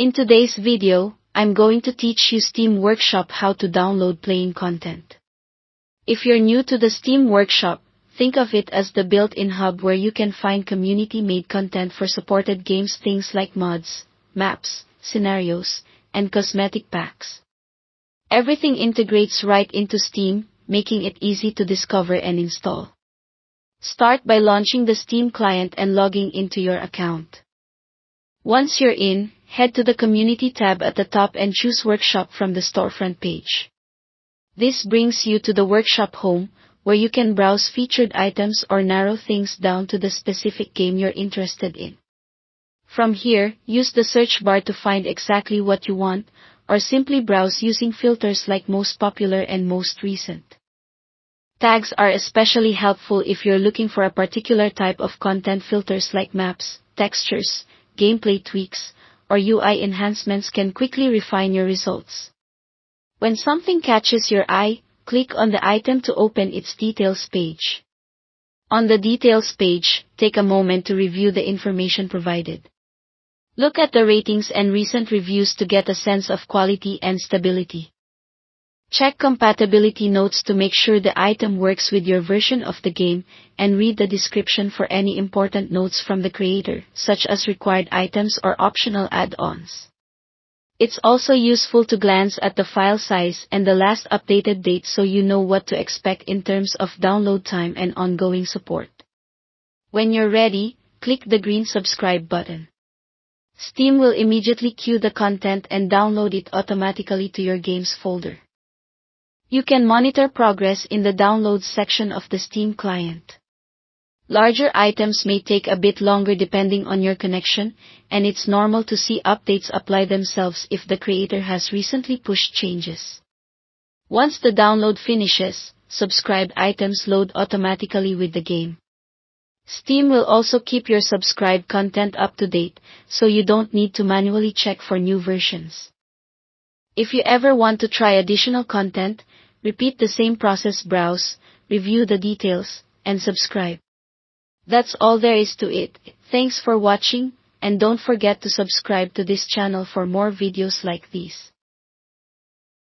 In today's video, I'm going to teach you Steam Workshop how to download playing content. If you're new to the Steam Workshop, think of it as the built-in hub where you can find community-made content for supported games, things like mods, maps, scenarios, and cosmetic packs. Everything integrates right into Steam, making it easy to discover and install. Start by launching the Steam client and logging into your account. Once you're in, head to the Community tab at the top and choose Workshop from the storefront page. This brings you to the Workshop home, where you can browse featured items or narrow things down to the specific game you're interested in. From here, use the search bar to find exactly what you want, or simply browse using filters like most popular and most recent. Tags are especially helpful if you're looking for a particular type of content. Filters like maps, textures, gameplay tweaks, or UI enhancements can quickly refine your results. When something catches your eye, click on the item to open its details page. On the details page, take a moment to review the information provided. Look at the ratings and recent reviews to get a sense of quality and stability. Check compatibility notes to make sure the item works with your version of the game, and read the description for any important notes from the creator, such as required items or optional add-ons. It's also useful to glance at the file size and the last updated date so you know what to expect in terms of download time and ongoing support. When you're ready, click the green subscribe button. Steam will immediately queue the content and download it automatically to your games folder. You can monitor progress in the downloads section of the Steam client. Larger items may take a bit longer depending on your connection, and it's normal to see updates apply themselves if the creator has recently pushed changes. Once the download finishes, subscribed items load automatically with the game. Steam will also keep your subscribed content up to date, so you don't need to manually check for new versions. If you ever want to try additional content, repeat the same process: browse, review the details, and subscribe. That's all there is to it. Thanks for watching, and don't forget to subscribe to this channel for more videos like these.